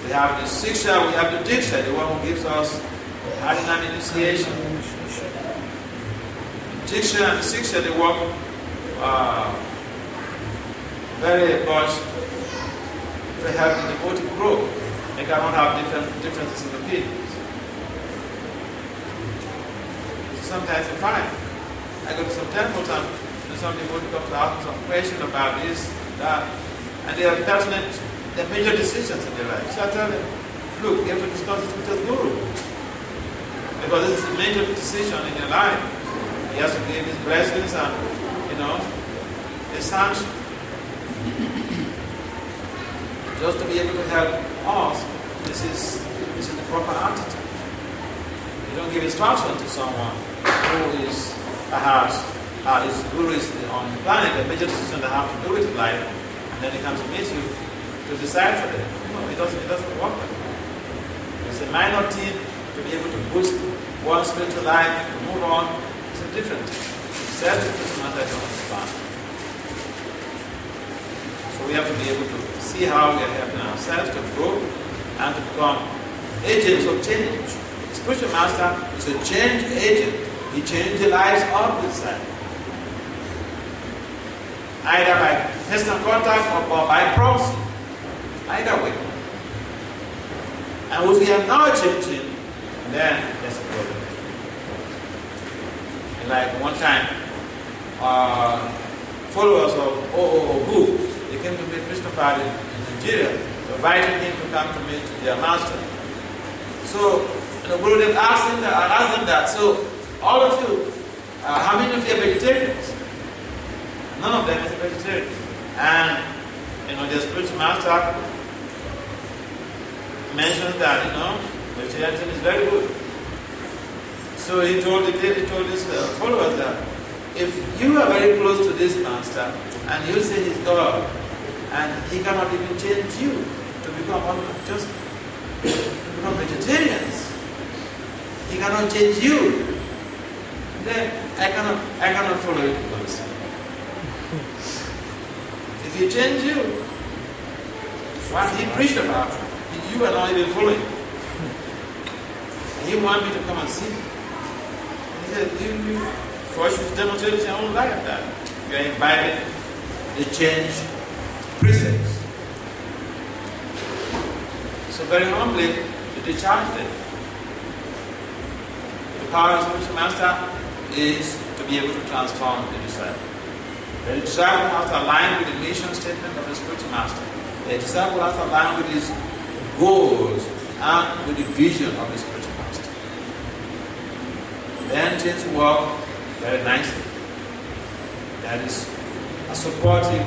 We have the Siksha, we have the Diksha, the one who gives us Harinam initiation. Diksha and Siksha, they work very much to help the devotee grow. They cannot have differences in opinions. Sometimes you find, I go to some temples and some devotee comes to ask some question about this, that, and they are pertinent, they're major decisions in their life. So I tell them, look, you have to discuss this with the Guru. Because this is a major decision in your life. He has to give his blessings and, his sanction. Just to be able to help us, this is the proper attitude. You don't give instruction to someone who is perhaps his guru is on the planet, a major decision they have to do with life, and then he comes to meet you to decide for them. No, it doesn't work like that. It's a minor thing to be able to boost one's spiritual life, to move on. It's a different thing. Self-spiritual matter I don't understand. So we have to be able to see how we are helping ourselves to grow and to become agents of change. The spiritual master is a change agent. He changed the lives of the disciples. Either by personal contact or by proxy. Either way. And if we are not changing, then there's a problem. And like one time, followers of Obu, they came to meet Krishna Prabhupada in Nigeria, inviting him to come to meet their master. So the Gurudev asked them that, so all of you, how many of you are vegetarians? None of them is a vegetarian. And the spiritual master mentions that, vegetarianism is very good. So he told his followers that if you are very close to this master and you say he's God, and he cannot even change you to become vegetarians, he cannot change you, then I cannot follow it close. If he change you, what he preached about, you are not even following. And he wanted me to come and see. He said, you first you demonstrate your own life that you are imbibing the change precepts. So very humbly, you discharge them. The power of the spiritual master is to be able to transform the disciple. The disciple has to align with the mission statement of the spiritual master. The disciple has to align with his goals and with the vision of the spiritual master. Then things work very nicely. That is a supportive,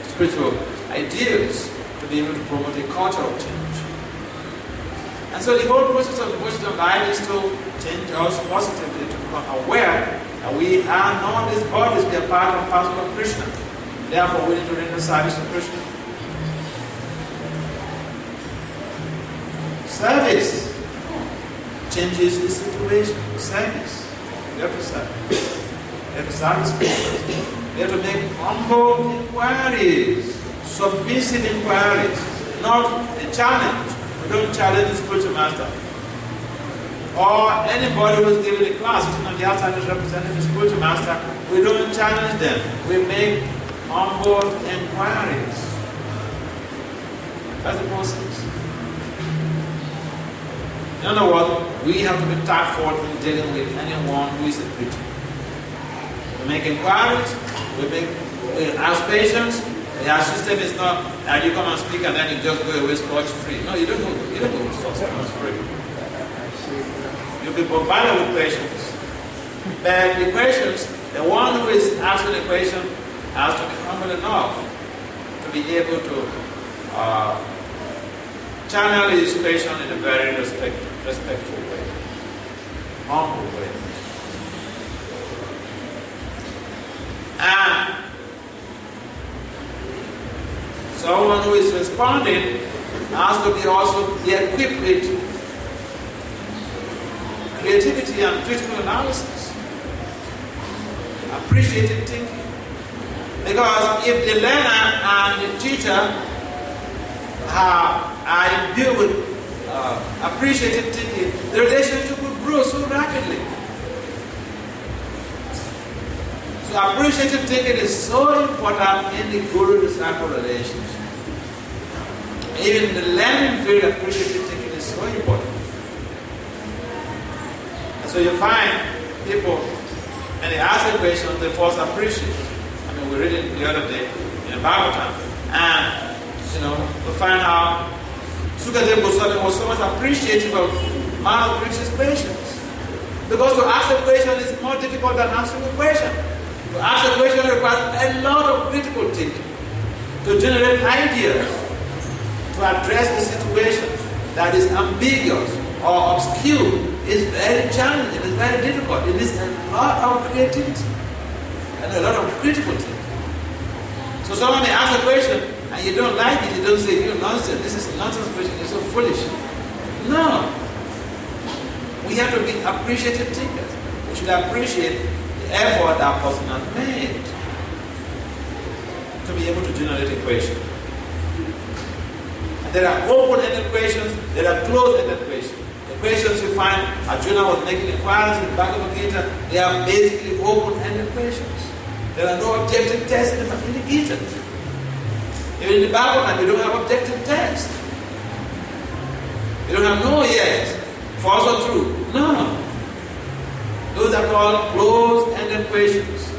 spiritual ideas to be able to promote a culture of change. And so the whole process of devotion of life is to change us positively, to become aware that we are not these bodies, we are part and parcel of Krishna. Therefore, we need to render service to Krishna. Service changes the situation. Service. We have to serve. We have to service people. We have to make humble inquiries, submissive inquiries, not a challenge. We don't challenge the spiritual master. Or anybody who is giving a class, who's on the outside is representing the spiritual master, we don't challenge them. We make humble inquiries. That's the process. In other words, we have to be tactful in dealing with anyone who is a preacher. We make inquiries, we ask patience. Our system is not that you come and speak and then you just go away scotch free. No, you don't go scotch free. You'll be bombarded with questions. But the questions, the one who is asking the question has to be humble enough to be able to channel his question in a very respectful way, humble way. And someone who is responding has to be also be equipped with creativity and critical analysis, appreciative thinking. Because if the learner and the teacher are imbued with appreciative thinking, the relationship will grow so rapidly. So appreciative thinking is so important in the guru-disciple relationship. Even the learning field, appreciative thinking is so important. And so you find people, and they ask a question, they first appreciate. I mean, we read it the other day in the Bible time, and we find out Sukadeva Goswami was so much appreciative of Maharaj Parikshit's questions. Because to ask a question is more difficult than answering a question. To ask a question requires a lot of critical thinking, to generate ideas, to address the situation that is ambiguous or obscure is very challenging, it's very difficult. It needs a lot of creativity and a lot of critical thinking. So someone may ask a question and you don't like it, you don't say, you're nonsense, this is a nonsense question, you're so foolish. No. We have to be appreciative thinkers. We should appreciate the effort that person has made to be able to generate a question. And there are open-ended questions, there are closed-ended questions. The questions you find Arjuna was making inquiries in Bhagavad Gita, they are basically open-ended questions. There are no objective tests in the Gita. Even in the Bhagavad, you don't have objective tests. You don't have no yes, false or true. No. Those are called closed-ended questions.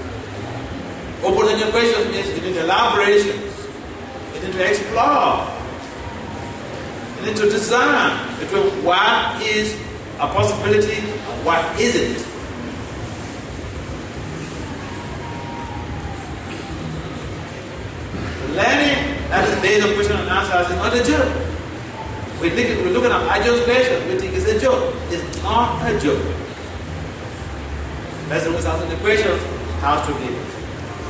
Open-ended questions means you need elaborations. You need to explore. You need to discern between what is a possibility and what isn't. Learning that is based on question and answer is not a joke. We're looking at Arjuna's question, we think it's a joke. It's not a joke. That's the reason answering the question has to be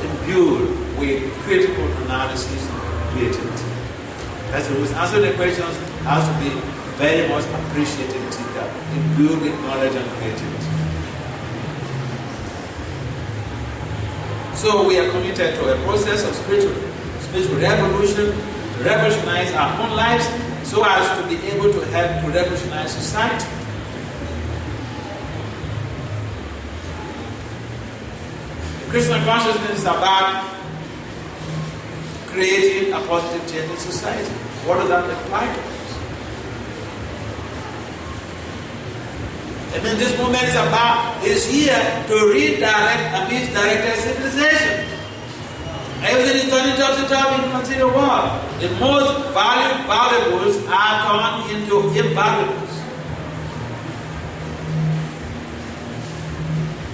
imbued with critical analysis and creativity. That's the reason answering the questions has to be very much appreciative thinker, imbued with knowledge and creativity. So we are committed to a process of spiritual revolution, to revolutionize our own lives so as to be able to help to revolutionize society. Krishna consciousness is about creating a positive change in society. What does that imply to us? I mean, this movement is here to redirect a misdirected civilization. Everything is turning topsy-turvy in the material world. The most valued valuables are turned into invaluables.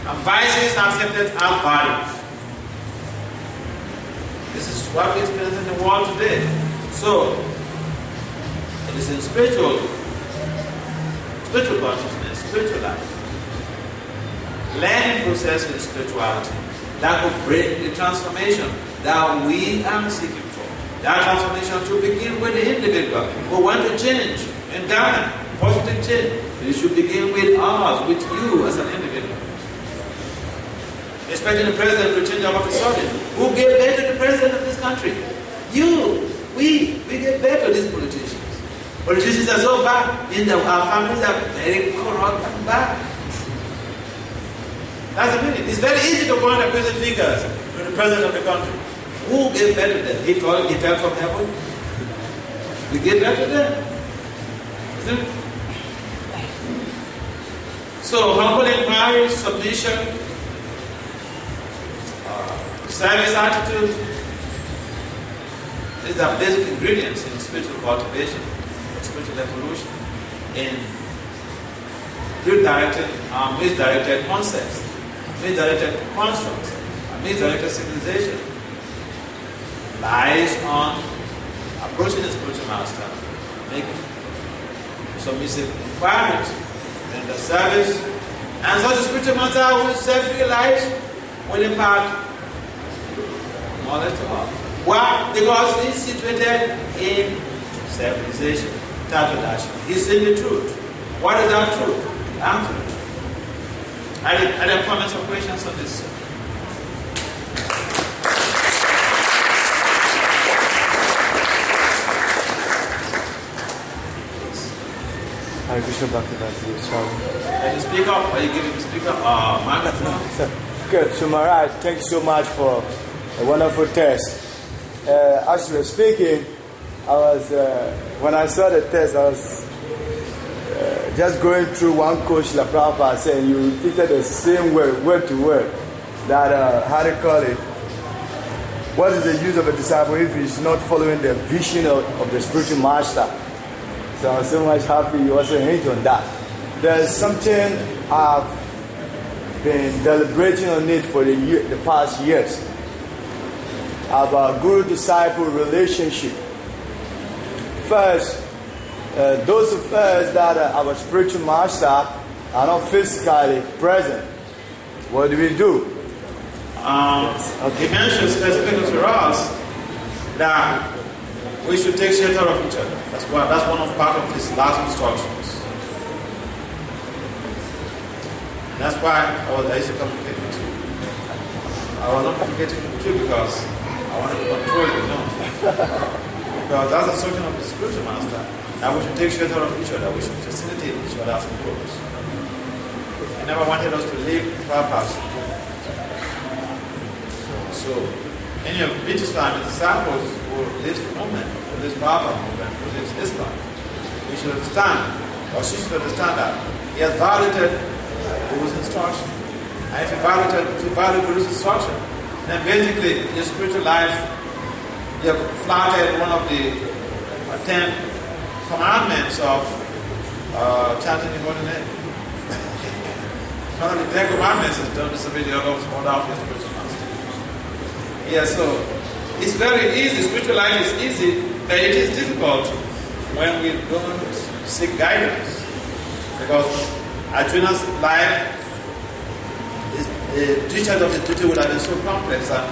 And vices are accepted as values. This is what we experience in the world today. So, it is in spiritual consciousness, spiritual life. Learning process in spirituality that will bring the transformation that we are seeking for. That transformation should begin with the individual who want to change in Ghana, positive change. It should begin with us, with you as an individual. Expecting the president to change our sudden. Who gave birth to the president of this country? You, we gave birth to these politicians. Politicians are so bad, our families are very corrupt and bad. That's the meaning. It's very easy to point accusing fingers to the president of the country. Who gave birth to them? He fell from heaven. We gave birth to them. Isn't it? So humble inquiry, submission, service attitude, these are basic ingredients in spiritual cultivation, spiritual evolution, in redirected misdirected concepts, misdirected constructs, misdirected civilization lies on approaching the spiritual master, making submissive inquiries, and the service, and such a spiritual master who self-realized will impart knowledge to us. Why? Because he's situated in self-realization, Tattva-darshan. He's in the truth. What is our truth? The absolute truth. Are there comments or questions on this? Mr. Bhakti. Can you speak up? Are you giving the speaker microphone? Good. So Maharaj, thank you so much for a wonderful test. As you were speaking, I was when I saw the test, I was just going through one quote Srila Prabhupada saying you repeated the same word to word. That how to call it? What is the use of a disciple if he's not following the vision of the spiritual master? So I'm so much happy you also hint on that. There's something I've been deliberating on it for the past years about guru-disciple relationship. First, those of us that are our spiritual master are not physically present. What do we do? He mentioned specifically to us that we should take shelter of each other. That's one of part of his last instructions. And that's why I used to communicate with you. I was not communicating with you because I wanted to control you, no. Because that's the instruction of the spiritual master, that we should take shelter of each other, we should facilitate each other's goals. I never wanted us to live purpose. So, any of British time, the disciples who live the movement, who live Baba movement, who lives Islam, we should understand, or she should understand that he has violated Guru's instruction. And if you violate Guru's instruction, then basically in your spiritual life, you have flouted one of the 10 commandments of chanting the holy name. One of the 10 commandments is don't disobey the order of your spiritual master. Yeah, so it's very easy. Spiritual life is easy, but it is difficult when we don't seek guidance. Because Arjuna's life, the discharge of the duty would have been so complex and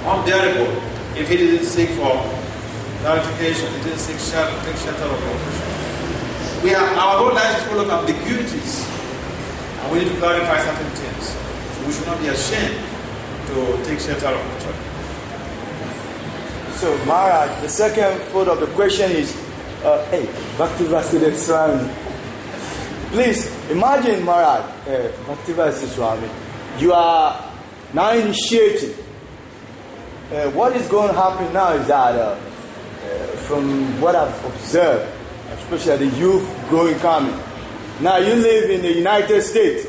unbearable if he didn't seek for clarification, he didn't seek shelter of conclusion. Our whole life is full of ambiguities, and we need to clarify certain things. So we should not be ashamed to take shelter of each other. So, Maharaj, the second fold of the question is, hey, Bhakti Vasudeva Swami. Please, imagine, Maharaj, Bhakti Vasudeva Swami, you are now initiating. What is going to happen now is that, from what I've observed, especially the youth growing coming, now you live in the United States.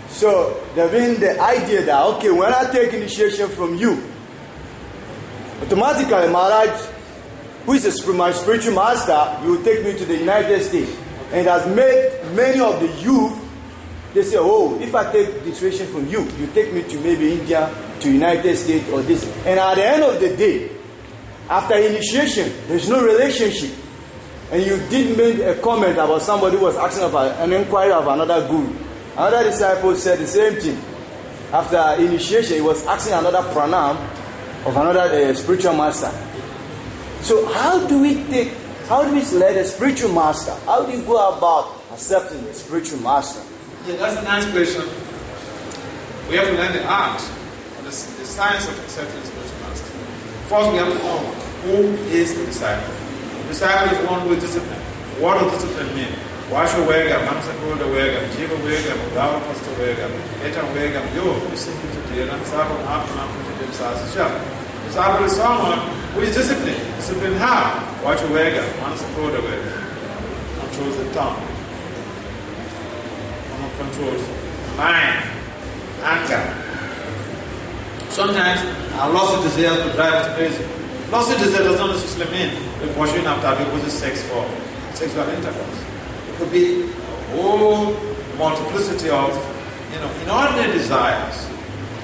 So, there's been the idea that, okay, when I take initiation from you, automatically, Maharaj, who is my spiritual master, you will take me to the United States. And it has made many of the youth, they say, oh, if I take the initiation from you, you take me to maybe India, to United States or this. And at the end of the day, after initiation, there's no relationship. And you did make a comment about somebody who was asking about an inquiry of another guru. Another disciple said the same thing. After initiation, he was asking another pranam of another spiritual master. So how do we select a spiritual master? How do you go about accepting a spiritual master? Yeah, that's a nice question. We have to learn the art, the science of accepting a spiritual master. First, we have to know who is the disciple. The disciple is one who is disciplined. What does discipline mean? Washo wega, Mansakoda wega, Jiva wega, Mudawa Pasta wega, Eta wega, Yo, discipline, and Sabo, Atman, the disciple is someone who is disciplined. Disciplined how? Washo wega, Mansakoda wega. Controls the tongue. Controls mind, anger. Sometimes our loss of desire will drive us crazy. Loss of desire does not necessarily mean we're pursuing after the opposite sex for sexual intercourse. It could be a whole multiplicity of, inordinate desires.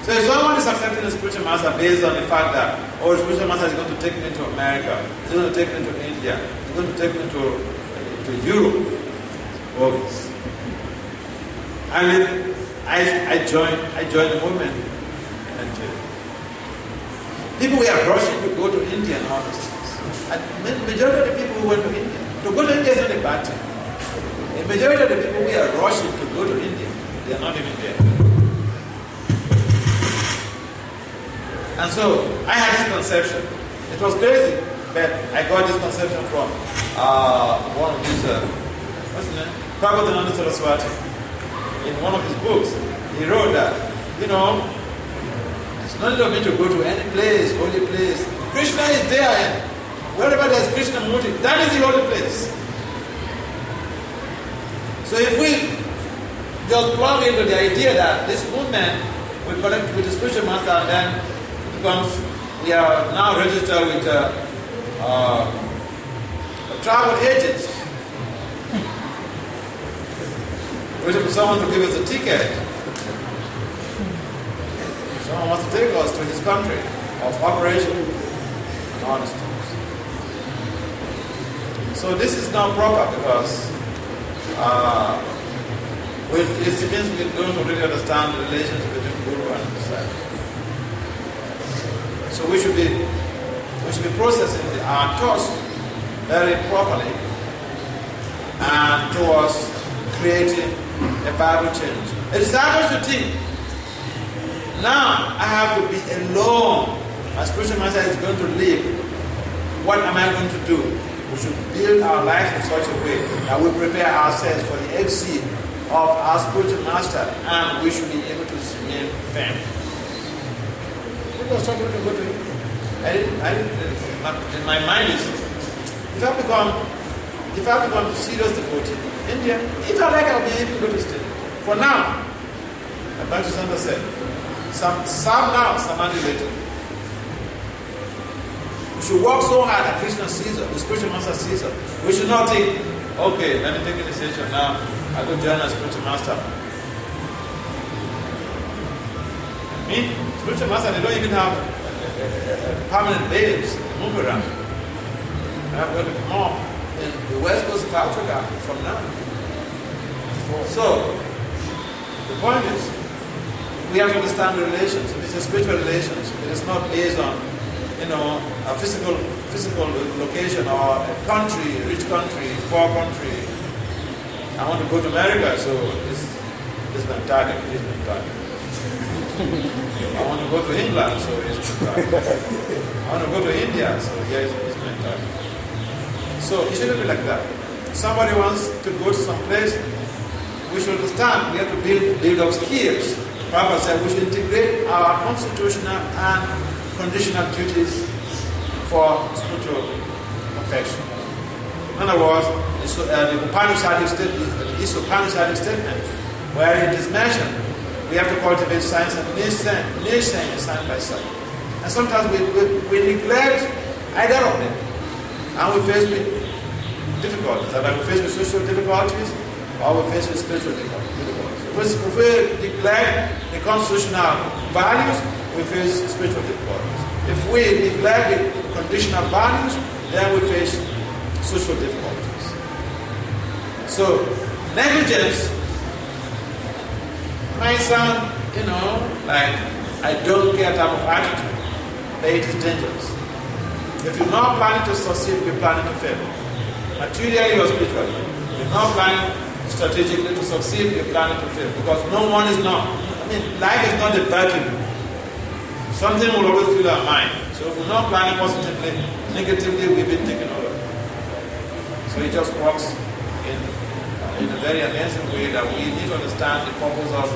So if someone is accepting a spiritual master based on the fact that, the spiritual master is going to take me to America, he's going to take me to India, he's going to take me to Europe, bogus. I joined the movement, and people were rushing to go to India and all these things. And majority of the people who went to India, to go to India is not a bad thing. The majority of the people who are rushing to go to India, they are not even there. And so I had this conception. It was crazy, but I got this conception from one of these what's his name? Prabhupada Saraswati, in one of his books, he wrote that, it's not enough me to go to any place, holy place. Krishna is there, and wherever there's Krishna Murti, that is the holy place. So if we just plug into the idea that this movement will connect with the spiritual master, and then it becomes, we are now registered with travel agents, waiting for someone to give us a ticket. Someone wants to take us to his country of operation and all these things. So this is not proper because it means we don't really understand the relationship between Guru and disciple. So we should be processing our thoughts very properly and towards creating a Bible change. A disciple should think, now I have to be alone. My spiritual master is going to leave. What am I going to do? We should build our life in such a way that we prepare ourselves for the exit of our spiritual master, and we should be able to remain firm. People are talking to go to him. In my mind is, if I become serious devotee, India, if I like, I'll be able to go to stay. For now, like Bhakti Santa said, some now, samadhi later. We should work so hard that Krishna sees us, the spiritual master sees us. We should not think, okay, let me take initiation now, I go join a spiritual master. Spiritual master, they don't even have permanent babes move around. I'm going to come on in the west coast of Africa from now. So, the point is, we have to understand the relations. It's a spiritual relationship. It is not based on, a physical location or a country, a rich country, poor country. I want to go to America, so this is my target. This is my target. I want to go to England, so it's my target. I want to go to India, so here is my target. So it shouldn't be like that. Somebody wants to go to some place, we should understand we have to build up skills. Prabhupada said we should integrate our constitutional and conditional duties for spiritual perfection. In other words, the Upanishadic statement, where it is mentioned, we have to cultivate science and nature side by side. And sometimes we neglect either of them. And we face with difficulties. Either we face with social difficulties or we face with spiritual difficulties. If we neglect the constitutional values, we face spiritual difficulties. If we neglect the conditional values, then we face social difficulties. So, negligence might sound, like I don't care type of attitude, but it is dangerous. If you're not planning to succeed, you're planning to fail. Materially or spiritually. If you're not planning strategically to succeed, you're planning to fail. Because no one is not. Life is not a vacuum. Something will always fill our mind. So if we're not planning positively, negatively, we've been taken over. So it just works in a very amazing way that we need to understand the purpose of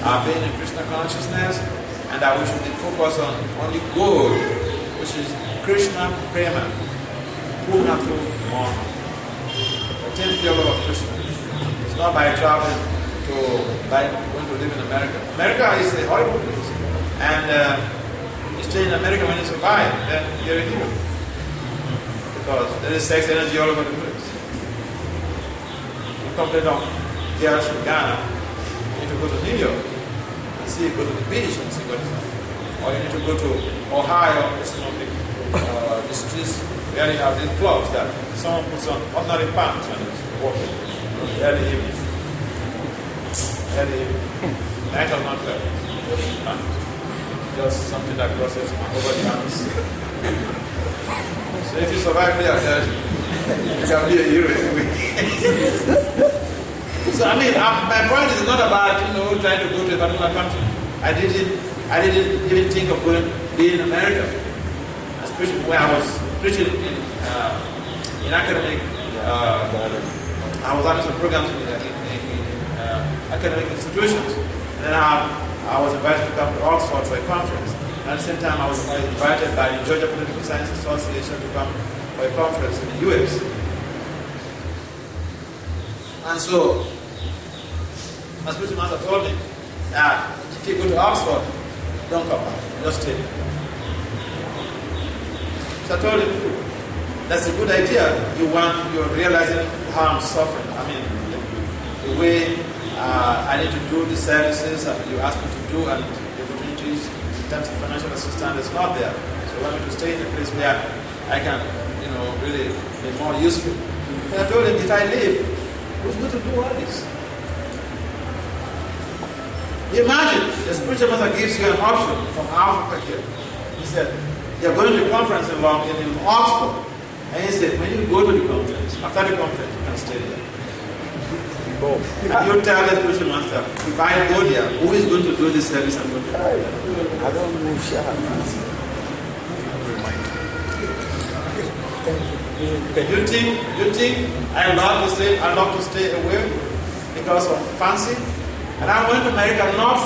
our being in Krishna consciousness, and that we should be focused on only goal, which is Krishna Prema, Purnatu Mohan. Attain the level of Krishna. It's not by traveling by going to live in America. America is a horrible place. And you stay in America, when you survive, then you're a hero. Because there is sex energy all over the place. You come down here in Ghana, you need to go to New York and see, go to the beach and see what is happening. Or you need to go to Ohio, some of the streets where they have these clubs that someone puts on ordinary pants when it's walking. Early evening. Night or not there. Just something that crosses over the hands. So if you survive there, you can be a hero anyway. So my point is not about trying to go to a particular country. I didn't even think of being in America, especially when I was preaching in academic I was having some programs in academic institutions. And then I was invited to come to Oxford for a conference. And at the same time, I was invited by the Georgia Political Science Association to come for a conference in the US. And so, my spiritual master told me that if you go to Oxford, don't come back, just stay. So I told him, that's a good idea. You're realizing how I'm suffering. I mean, the way I need to do the services that you asked me to do, and the opportunities in terms of financial assistance is not there. So I want me to stay in a place where I can, really be more useful. And I told him, if I leave, who's going to do all this? Imagine the spiritual master gives you an option from Africa here. He said, you're going to a conference in Oxford. And he said, when you go to the conference, after the conference, you can stay there. You tell the spiritual master, if I go there, who is going to do this service? I'm going to do it. I don't know. You think I love to stay away because of fancy? And I went to America not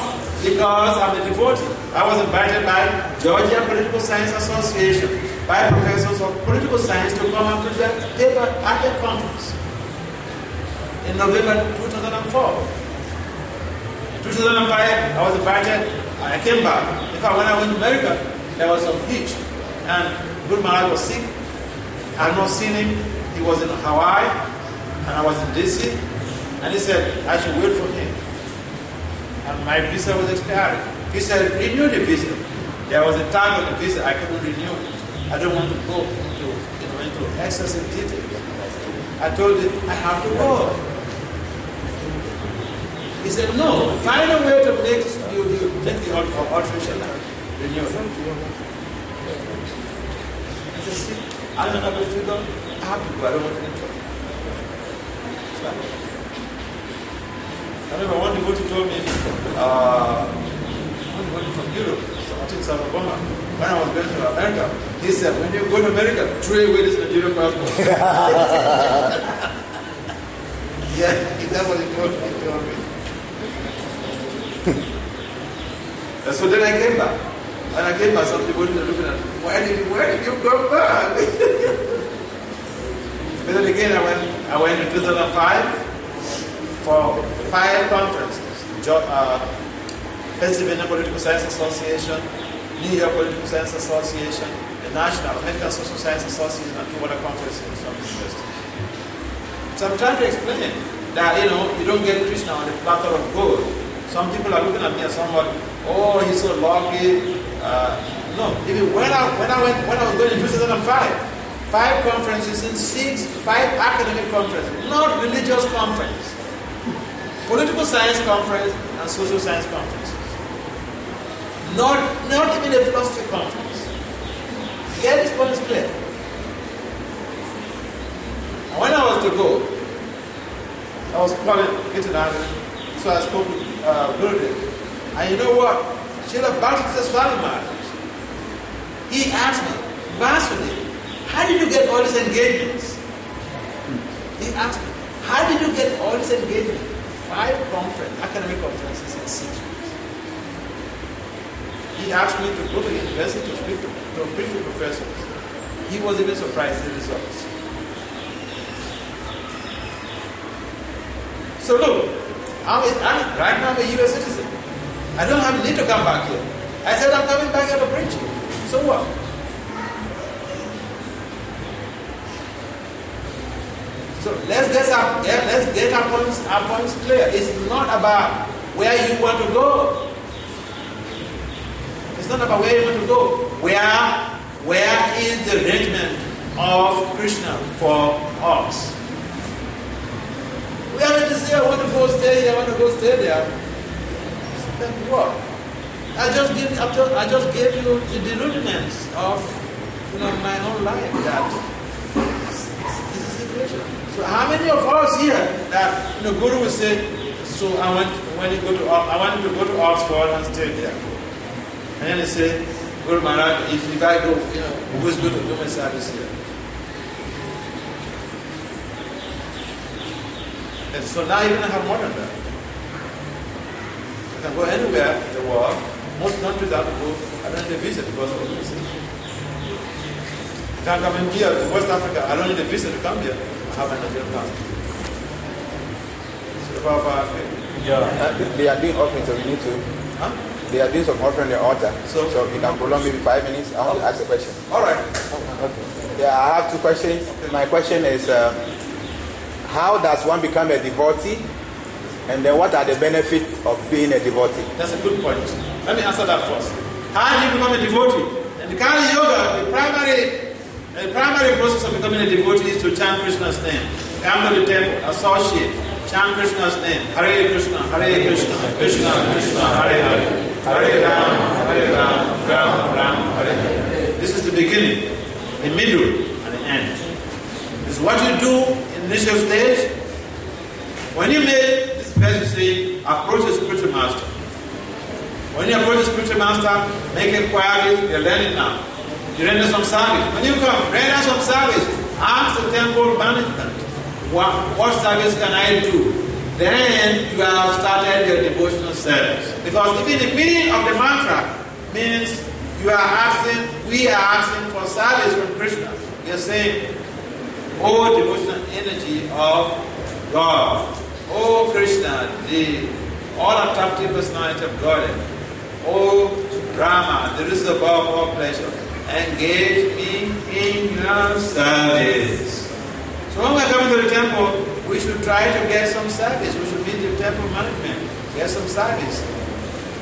because I'm a devotee. I was invited by Georgia Political Science Association, by professors of political science to come and present a paper at a conference in November 2004. In 2005, I was invited, I came back. In fact, when I went to America, there was some hitch, and Guru Maharaj was sick. I had not seen him. He was in Hawaii, and I was in DC, and he said, I should wait for him. And my visa was expiring. He said, renew the visa. There was a time on the visa I couldn't renew it. I don't want to go into excessive details. I told him, I have to go. He said, no, find a way to make the alteration renew it. I said, see, I don't know if you don't, I have to go, I don't want to get trouble. I remember one devotee told me, one from Europe, so I think South Obama, when I was going to America, he said, when you go to America, throw away this Nigerian passport. Yeah, that's what he told me. And so then I came back. When I came back, some people were looking at me, where did you go back? But then again, I went in 2005 for 5 conferences. Pennsylvania Political Science Association, New York Political Science Association, the National American Social Science Association, and 2 other conferences from universities. So I'm trying to explain that, you don't get Krishna on a platter of gold. Some people are looking at me as someone, oh, he's so lucky. No, even when I was going in 2005, 5 conferences in 5 academic conferences, not religious conference, political science conference and social science conferences. Not even a philosophy conference. Get this point is clear. And when I was to go, I was getting out, so I spoke to Gurudev. And you know what? Srila Bhakti Swami Maharaj, he asked me, Vasudev, how did you get all these engagements? He asked me, how did you get all these engagements? 5 academic conferences in 6 weeks. He asked me to go to the university to speak to professors. He was even surprised at the results. So look, right now I'm a US citizen. I don't have need to come back here. I said I'm coming back here to preach. So what? So let's get our points clear. It's not about where you want to go. It's not about where you want to go. Where is the arrangement of Krishna for us? We have to say, I want to go stay here, I want to go stay there. Then what? I just gave you the rudiments of my own life. That this is the situation. So how many of us here that Guru will say, so I want to go to Oxford and stay there. And then they say, Guru Maharaj, if I go, who's going to do my service here? And so now you're going to have more than that. You can go anywhere in the world. Most countries have to go, I don't need a visa because of the visa. You can't come in here to West Africa, I don't need a visa to come here. I have an Nigerian passport. They are doing offering, so we need to. Huh? They are doing some offering on the altar. So you can prolong maybe 5 minutes. I want to ask a question. All right. Okay. Yeah, I have 2 questions. Okay. My question is, how does one become a devotee? And then what are the benefits of being a devotee? That's a good point. Let me answer that first. How do you become a devotee? In the Kali Yoga, the primary process of becoming a devotee is to chant Krishna's name. Come to the temple, associate, chant Krishna's name. Hare Krishna, Krishna Krishna, Hare Hare. Hare Ram, Ram, Hare Hare. This is the beginning, the middle, and the end. This is what you do in the initial stage. When you make this verse, you say, approach the spiritual master. When you approach the spiritual master, make inquiries, you're learning now. You render some service. When you come, render some service. Ask the temple management, what service can I do? Then you have started your devotional service. Because even the meaning of the mantra means we are asking for service from Krishna. We are saying, oh devotional energy of God. Oh Krishna, the all-attractive personality of God. Oh Brahma, the reason above all pleasure. Engage me in your service. So when we're coming to the temple, we should try to get some service. We should meet the temple management, get some service.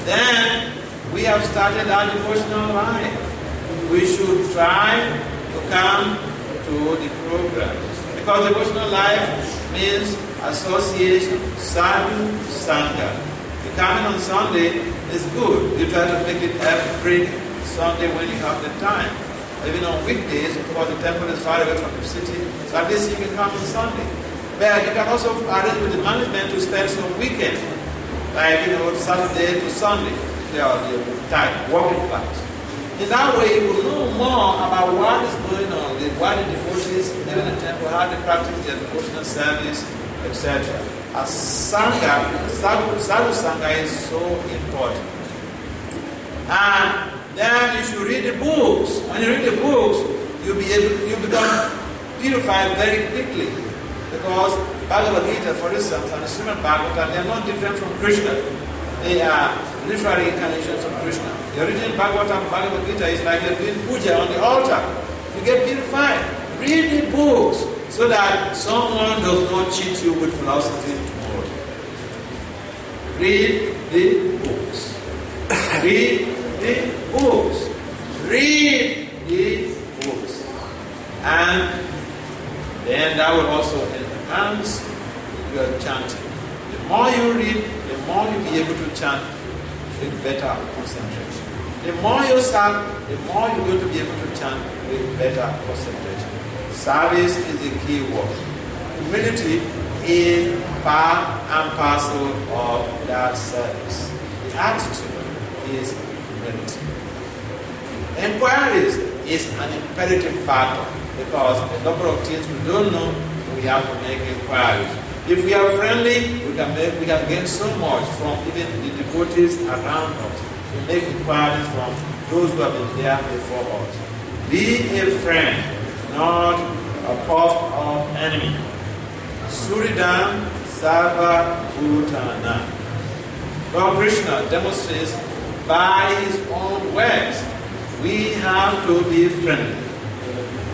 Then we have started our devotional life. We should try to come to the programs. Because devotional life means association, sadhu, sangha. The coming on Sunday is good. You try to make it every Sunday when you have the time. Even on weekdays, because the temple is far away from the city, so at least you can come on Sunday. But you can also arrange with the management to spend some weekend, like Saturday to Sunday, if they are the time, working class. In that way, you will know more about what is going on, why the devotees live in the temple, how they practice their devotional service, etc. As Sangha, Sadhu Sangha is so important. And then you should read the books. When you read the books, you become purified very quickly. Because Bhagavad Gita, for instance, and the Srimad Bhagavatam, they are not different from Krishna. They are literary incarnations of Krishna. The original Bhagavad Gita is like you're doing puja on the altar. You get purified. Read the books so that someone does not cheat you with philosophy tomorrow. Read the books. Read the books. Read the books. And then that will also enhance your chanting. The more you read, the more you'll be able to chant with better concentration. The more you chant, the more you're going to be able to chant with better concentration. Service is the key word. Humility is part and parcel of that service. The attitude is humility. Inquiries is an imperative factor because a number of things we don't know, we have to make inquiries. If we are friendly, we can gain so much from even the devotees around us. We make inquiries from those who have been there before us. Be a friend, not a puffed up enemy. Suridam Sarva Bhutana. Lord Krishna demonstrates by his own words. We have to be friendly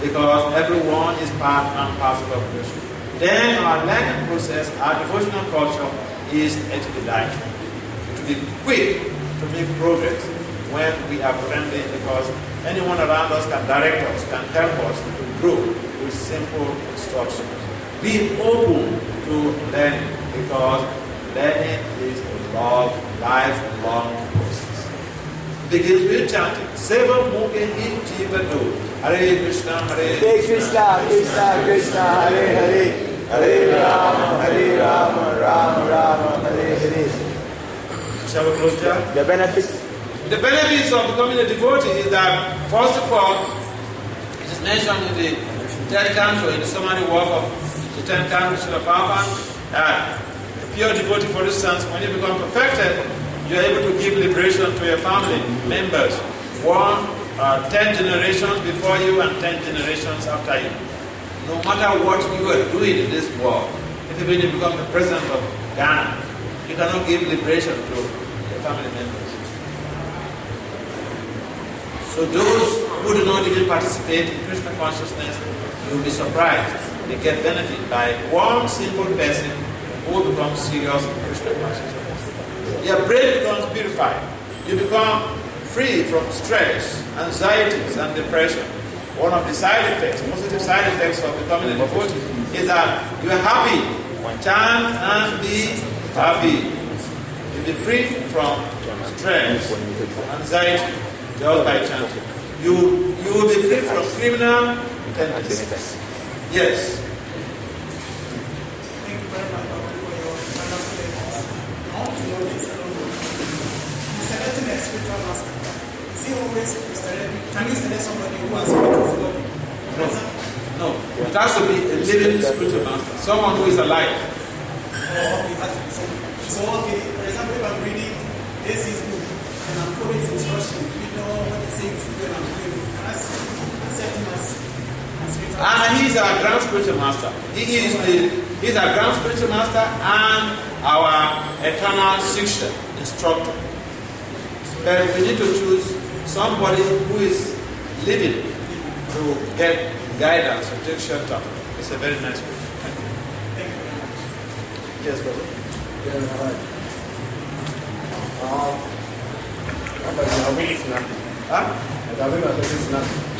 because everyone is part and parcel of Krishna. Then our learning process, our devotional culture is expedited. To be quick to make progress when we are friendly because anyone around us can direct us, can help us to grow with simple instructions. Be open to learning because learning is a lifelong process. It begins with chanting. Seva Muke Hi Jiva Do. Hare Krishna, Hare Krishna, Krishna Krishna, Hare Hare. Hare Rama, Rama Rama, Hare Hare. Shall we close there? The benefits? The benefits of becoming a devotee is that, first of all, it is mentioned in the 10th canto, in the summary work of the 10th canto, Srila Prabhupada, A pure devotee, for instance, when you become perfected, you are able to give liberation to your family members. 10 generations before you and 10 generations after you. No matter what you are doing in this world, if you become the president of Ghana, you cannot give liberation to your family members. So those who do not even participate in Krishna consciousness, you will be surprised. They get benefit by one simple person who becomes serious in Krishna consciousness. Your brain becomes purified. You become free from stress, anxieties, and depression. One of the side effects, positive side effects of becoming a devotee is that you are happy. Chant and be happy. You'll be free from stress, anxiety, just by chanting. You will be free from criminal tendencies. Yes. Thank you very much, Doctor, for your wonderful lesson. I want to know this. Selecting a spiritual master. Is he always can you select somebody who has spiritual follow? No. It has to be a living spiritual master. Someone who is alive. Okay, has to be someone. So, okay, for example, if I'm reading this is book and I'm following his instruction, you know what he's saying to do and I'm doing it. Can I accept him as spiritual master? He's our grand spiritual master. He's our grand spiritual master and our eternal Shiksha instructor. But we need to choose somebody who is living to get guidance and take shelter. It's a very nice way. Thank you. Thank you very much. Yes, brother. Yeah, right.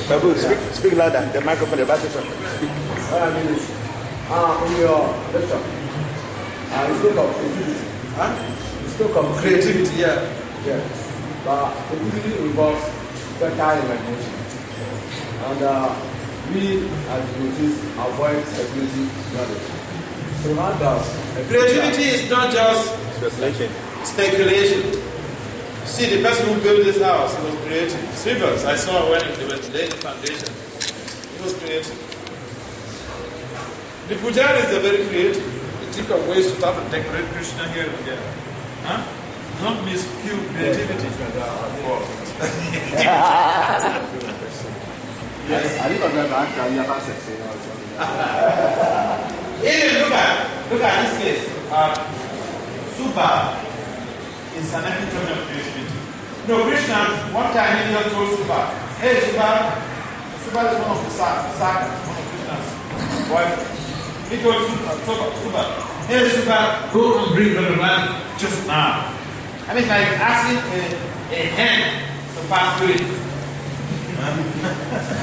Babu, speak louder. The microphone, the battery. What I mean is, in your lecture, you spoke of creativity. You spoke of Creativity, yeah. Yeah. But creativity involves fertile imagination. And we, as devotees, avoid speculative knowledge. So how does Creativity is not just speculation. See, the person who built this house, he was creative. Rivers, I saw when they were laying the foundation. He was creative. The pujaris are very creative. They think of ways to start to decorate Krishna here and there. Huh? Don't miscue creativity. Yes, I think of that actually you have access. Even look at this case. Suba is an epitome of creativity. No, Krishna, one time he just told Suba, hey Suba is one of the Saka, one of Krishna's wife. He told Suba, hey Suba, go and bring the land just now. I mean, like asking a hen to pass through it.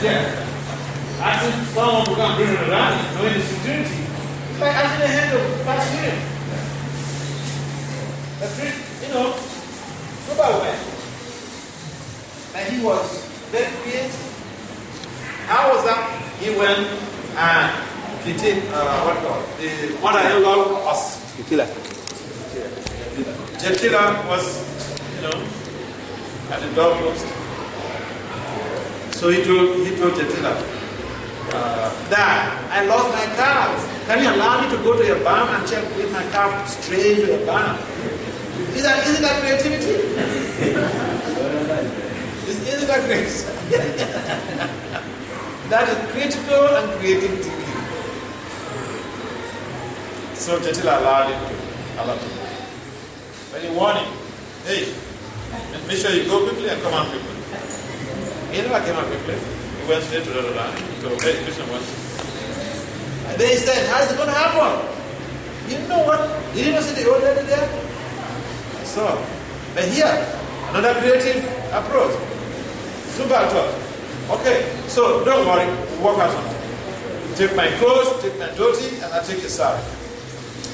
Yeah. Asking someone to come bring the land, knowing the security. It's like asking a hen to pass through it. But Suba went. And he was very creative. How was that? He went and the mother-in-law was Jatila was, at the doorpost. So he told Jatila, Dad, I lost my calf. Can you allow me to go to your barn and check if my calf strayed to your barn? Isn't that creativity? Isn't that great? That is critical and creative thinking. So Jatila allowed him to. When he warned him, hey, make sure you go quickly and come out quickly. He never came out quickly. He went straight to the other land. He told, hey, Krishna wants you. And then he said, how is it going to happen? You know what? You didn't see the old lady there? So, but here, another creative approach. Super thought. Okay, so don't worry, we'll work out something. Take my clothes, take my dhoti, and I'll take your sari.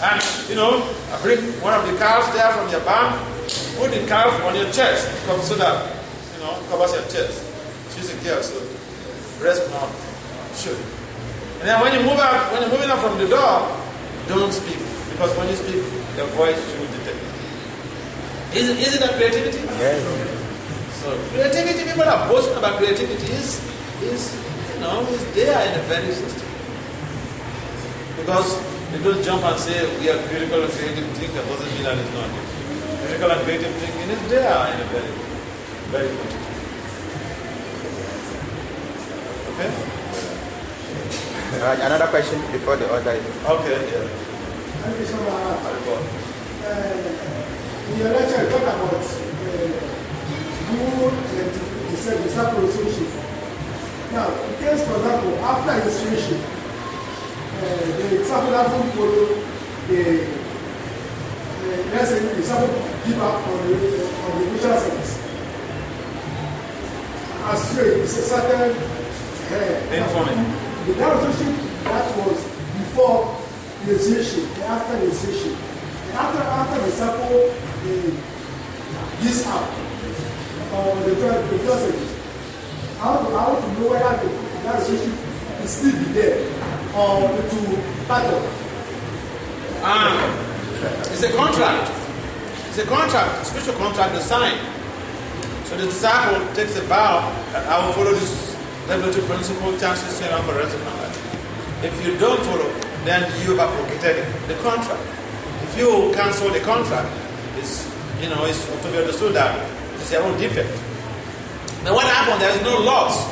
And, I bring one of the calves there from your barn, put the calf on your chest, so that, covers your chest. She's a girl, so rest more. Sure. And then when you're moving out from the door, don't speak. Because when you speak, your voice should detect. Isn't that creativity? Yes. So creativity, people are boasting about creativity is there in the value system. Because You don't jump and say we are critical and creative thinker. Doesn't mean that it's not. Critical and creative thinking is there in a very, very good. Okay? Another question before the order. Okay, yeah. Thank you so much. In your lecture, you talk about good disciple relationship. Now, in case, for example, after initiation, the disciple doesn't follow let's say the disciple give up on the initial service. As straight, it's a certain Informing. the relationship that was before initiation, after initiation. After the disciple gives up on the first service, how to know whether the relationship will still be there or to battle. It's a contract. It's a contract, a spiritual contract, the sign. So the disciple takes a vow that I will follow this revelatory principle, chances to for the rest of my life. If you don't follow, then you have abrogated the contract. If you cancel the contract, it's to be understood that it's your own defect. Now what happened? There is no loss,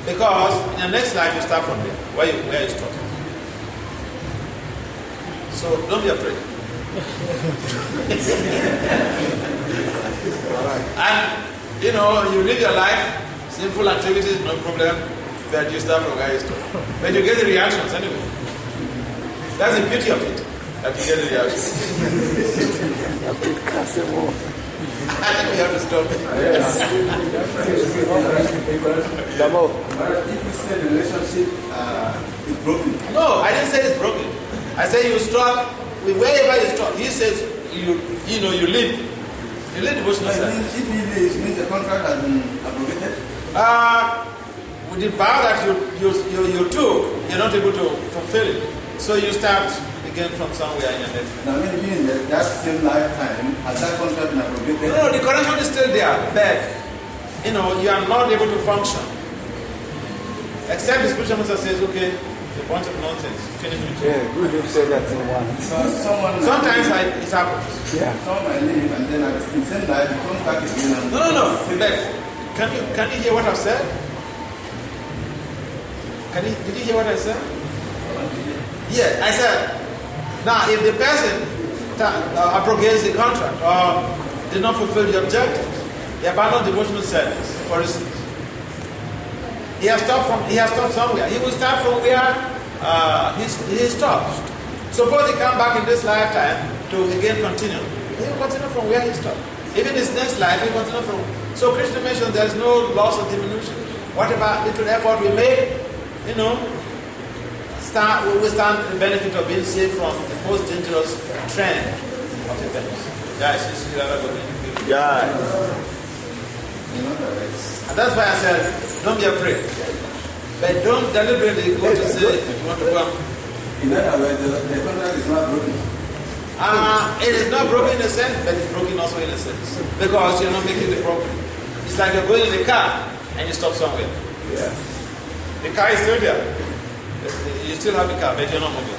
because in the next life you start from there, where you start. So don't be afraid. And you live your life, sinful activities, no problem, but you start from where you start. But you get the reactions anyway. That's the beauty of it, that you get the reactions. I think we have to stop. Yes. If you say the relationship is broken. No, I didn't say it's broken. I said you stop wherever you stop. He says you live. You live devotional service. If he leaves, means the contract has been abrogated? With the vow that you took, you're not able to fulfill it. So you start again from somewhere in your next life. Now, maybe in that same lifetime, has that contract been abrogated? No, the connection is still there, but you are not able to function. Except the spiritual master says, okay, a bunch of nonsense, finish with you. Yeah, good you said that in one. Sometimes it happens. Yeah. Someone might leave and then at the same life, he comes back again. And No. But can you hear what I've said? Did you hear what I said? Yeah, I said, now if the person abrogates the contract or did not fulfill the objectives, he abandoned devotional service, for instance. He has stopped somewhere. He will start from where he stopped. Suppose he come back in this lifetime to again continue. He will continue from where he stopped. Even his next life, he will continue from. So Krishna mentioned there is no loss or diminution. Whatever little effort we make, we stand the benefit of being saved from the most dangerous trend of events. Yeah. And that's why I said, don't be afraid. But don't deliberately go to say you want to go. in other words, the contract is not broken. It is not broken in a sense, but it's broken also in a sense. Because you're not making the program. It's like you're going in a car and you stop somewhere. Yeah. The car is still there. You still have the car, but you're not moving.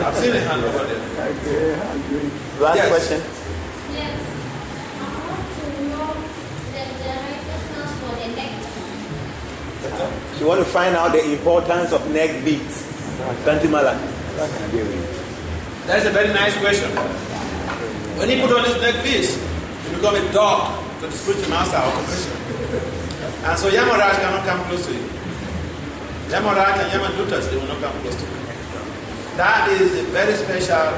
I've seen a hand over there. Okay, I agree. Last Yes. question. Yes. I want to know that the righteousness for the neck. You want to find out the importance of neck beats. Kantimala. That's a very nice question. When you put on this neck piece, you become a dog to the spiritual master or to Krishna. And so Yamaraj cannot come close to you. Yamaraj and Yamadutas, they will not come close to you. That is a very special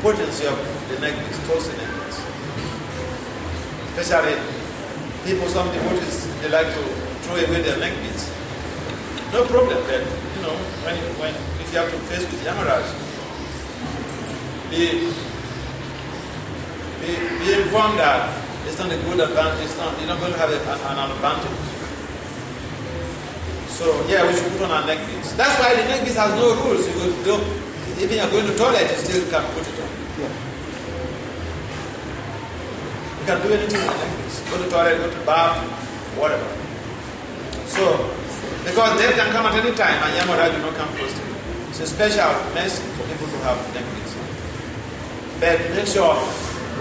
potency of the neck piece, Tulsi neck piece. Especially people, some devotees, they like to throw away their neck beads. No problem, but if you have to face with Yamaraj, be informed that it's not a good advantage, you're not going to have an advantage. So yeah, we should put on our neck beads. That's why the neck beads has no rules. Even you're going to toilet, you still can put it on. Yeah. You can do anything with the neck beads. Go to toilet, go to bath, whatever. So Because death can come at any time and Yamada do not come close to you. It's a special mercy for people to have neck beads. But make sure,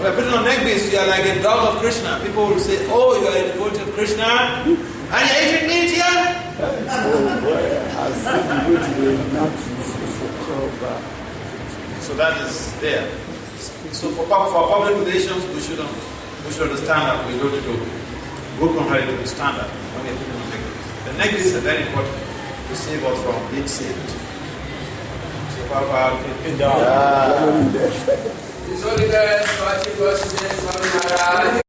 when putting on neck beads, you are like a dog of Krishna. People will say, oh, you are a devotee of Krishna, and you're eating meat here? Oh boy, I said you go to the nuts. So that is there. So for public relations, we should understand that we don't need to go contrary to the standard when we are putting on neck beads. The neck beads are very important to save us from being saved. So Papa, good job. Yeah. It's only guys watching us today.